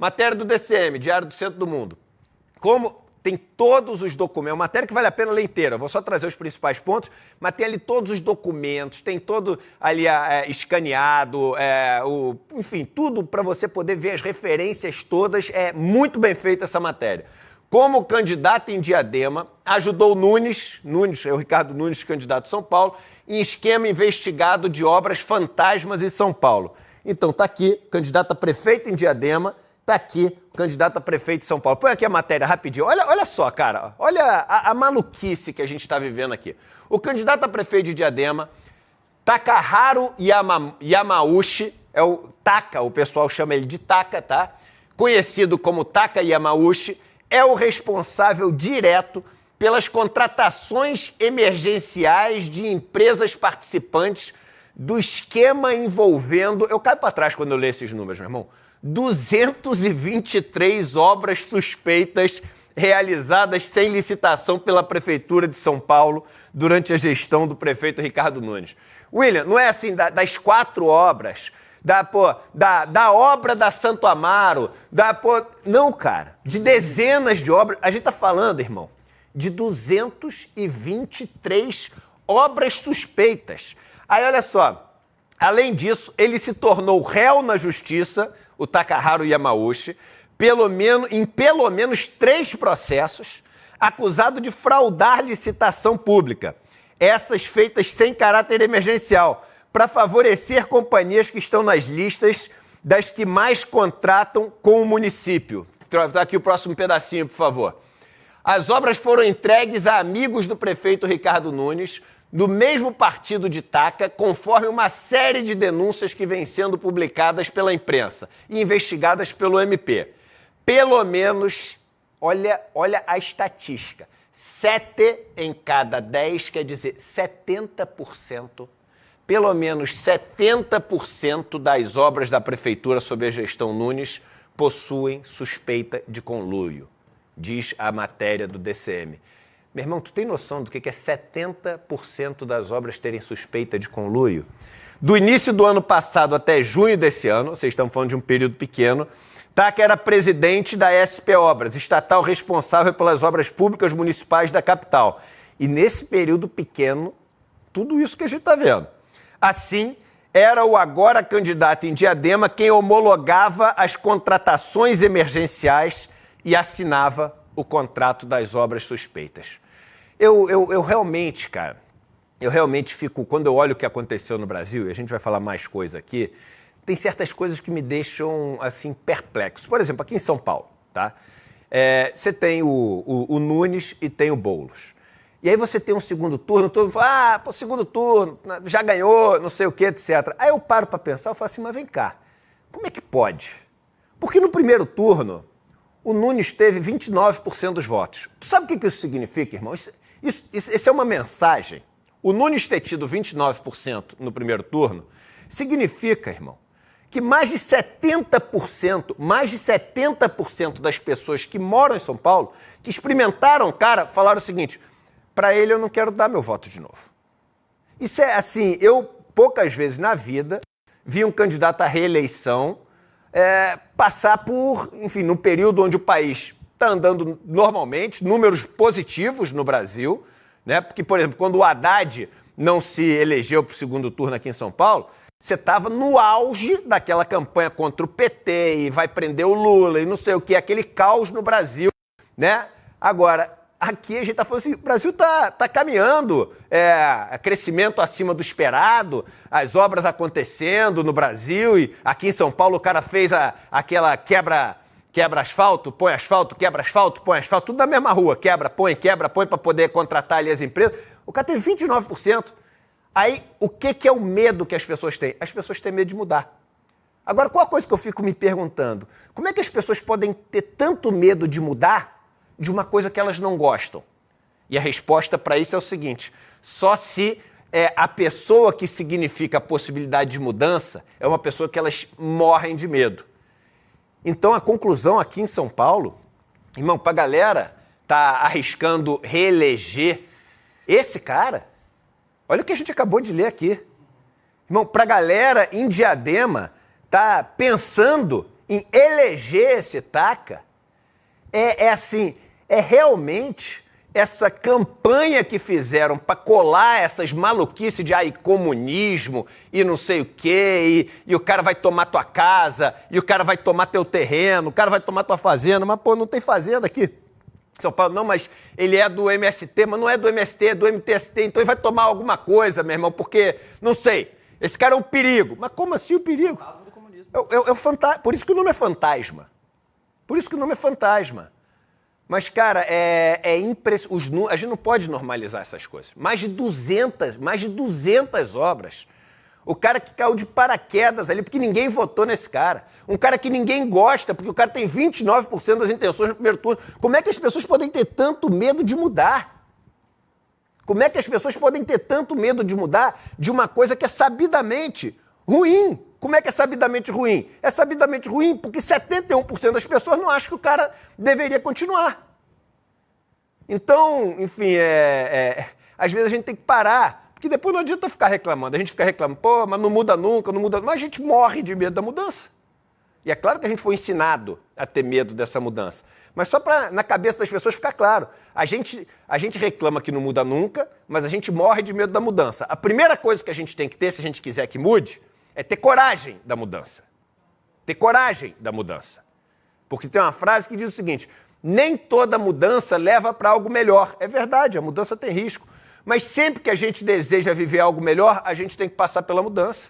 Matéria do DCM, Diário do Centro do Mundo. Como tem todos os documentos, matéria que vale a pena ler inteira, eu vou só trazer os principais pontos, mas tem ali todos os documentos, tem todo ali escaneado, enfim, tudo para você poder ver as referências todas, é muito bem feita essa matéria. Como candidato em Diadema, ajudou o Ricardo Nunes, candidato de São Paulo, em esquema investigado de obras fantasmas em São Paulo. Então tá aqui, candidato a prefeito em Diadema, tá aqui, candidato a prefeito de São Paulo. Põe aqui a matéria rapidinho. Olha só, cara. Olha a maluquice que a gente está vivendo aqui. O candidato a prefeito de Diadema, Takaharu Yamauchi, é o Taka, o pessoal chama ele de Taka, tá? Conhecido como Taka Yamauchi, é o responsável direto pelas contratações emergenciais de empresas participantes do esquema envolvendo... Eu caio para trás quando eu leio esses números, meu irmão. 223 obras suspeitas realizadas sem licitação pela Prefeitura de São Paulo durante a gestão do prefeito Ricardo Nunes. William, não é assim, das 4 obras, da obra da Santo Amaro, não, cara, de dezenas de obras, a gente tá falando, irmão, de 223 obras suspeitas. Aí, olha só, além disso, ele se tornou réu na justiça, o Takaharu Yamauchi, em pelo menos 3 processos, acusado de fraudar licitação pública, essas feitas sem caráter emergencial, para favorecer companhias que estão nas listas das que mais contratam com o município. Tá aqui o próximo pedacinho, por favor. As obras foram entregues a amigos do prefeito Ricardo Nunes, do mesmo partido de Taka, conforme uma série de denúncias que vêm sendo publicadas pela imprensa e investigadas pelo MP. Pelo menos, olha a estatística, 7 em cada 10, quer dizer, 70%, pelo menos 70% das obras da prefeitura sob a gestão Nunes possuem suspeita de conluio, diz a matéria do DCM. Meu irmão, tu tem noção do que é 70% das obras terem suspeita de conluio? Do início do ano passado até junho desse ano, vocês estão falando de um período pequeno, Taka era presidente da SP Obras, estatal responsável pelas obras públicas municipais da capital. E nesse período pequeno, tudo isso que a gente está vendo. Assim, era o agora candidato em Diadema quem homologava as contratações emergenciais e assinava o contrato das obras suspeitas. Eu realmente, cara, fico, quando eu olho o que aconteceu no Brasil, e a gente vai falar mais coisa aqui, tem certas coisas que me deixam, assim, perplexo. Por exemplo, aqui em São Paulo, tá? Você tem o Nunes e tem o Boulos. E aí você tem um segundo turno, todo mundo fala, segundo turno, já ganhou, não sei o que, etc. Aí eu paro para pensar, eu falo assim, mas vem cá, como é que pode? Porque no primeiro turno, o Nunes teve 29% dos votos. Tu sabe o que isso significa, irmão? Isso é uma mensagem. O Nunes ter tido 29% no primeiro turno significa, irmão, que mais de 70% das pessoas que moram em São Paulo, que experimentaram o cara, falaram o seguinte, para ele eu não quero dar meu voto de novo. Isso é assim, eu poucas vezes na vida vi um candidato à reeleição passar por, enfim, num período onde o país está andando normalmente, números positivos no Brasil, né? Porque, por exemplo, quando o Haddad não se elegeu para o segundo turno aqui em São Paulo, você estava no auge daquela campanha contra o PT e vai prender o Lula e não sei o que, aquele caos no Brasil, né? Agora, aqui a gente está falando assim, o Brasil está caminhando, crescimento acima do esperado, as obras acontecendo no Brasil e aqui em São Paulo o cara fez aquela quebra asfalto, põe asfalto, quebra asfalto, põe asfalto, tudo na mesma rua, quebra, põe para poder contratar ali as empresas. O cara teve 29%. Aí, o que é o medo que as pessoas têm? As pessoas têm medo de mudar. Agora, qual a coisa que eu fico me perguntando? Como é que as pessoas podem ter tanto medo de mudar de uma coisa que elas não gostam? E a resposta para isso é o seguinte, só se a pessoa que significa a possibilidade de mudança é uma pessoa que elas morrem de medo. Então, a conclusão aqui em São Paulo, irmão, pra galera tá arriscando reeleger esse cara, olha o que a gente acabou de ler aqui. Irmão, pra galera em Diadema tá pensando em eleger esse Taca é realmente essa campanha que fizeram para colar essas maluquices de comunismo e não sei o quê, e o cara vai tomar tua casa, e o cara vai tomar teu terreno, o cara vai tomar tua fazenda, mas pô, não tem fazenda aqui. São Paulo, não, mas ele é do MST, mas não é do MST, é do MTST, então ele vai tomar alguma coisa, meu irmão, porque, não sei, esse cara é um perigo. Mas como assim o perigo? Fantasma do comunismo. Por isso que o nome é fantasma. Por isso que o nome é fantasma. Mas, cara, é impressionante. A gente não pode normalizar essas coisas. Mais de 200 obras. O cara que caiu de paraquedas ali, porque ninguém votou nesse cara. Um cara que ninguém gosta, porque o cara tem 29% das intenções no primeiro turno. Como é que as pessoas podem ter tanto medo de mudar? Como é que as pessoas podem ter tanto medo de mudar de uma coisa que é sabidamente ruim? Como é que é sabidamente ruim? É sabidamente ruim porque 71% das pessoas não acham que o cara deveria continuar. Então, enfim, às vezes a gente tem que parar, porque depois não adianta ficar reclamando. A gente fica reclamando, pô, mas não muda nunca, não muda. Mas a gente morre de medo da mudança. E é claro que a gente foi ensinado a ter medo dessa mudança. Mas só para na cabeça das pessoas ficar claro, a gente reclama que não muda nunca, mas a gente morre de medo da mudança. A primeira coisa que a gente tem que ter, se a gente quiser que mude, é ter coragem da mudança. Ter coragem da mudança. Porque tem uma frase que diz o seguinte: nem toda mudança leva para algo melhor. É verdade, a mudança tem risco. Mas sempre que a gente deseja viver algo melhor, a gente tem que passar pela mudança.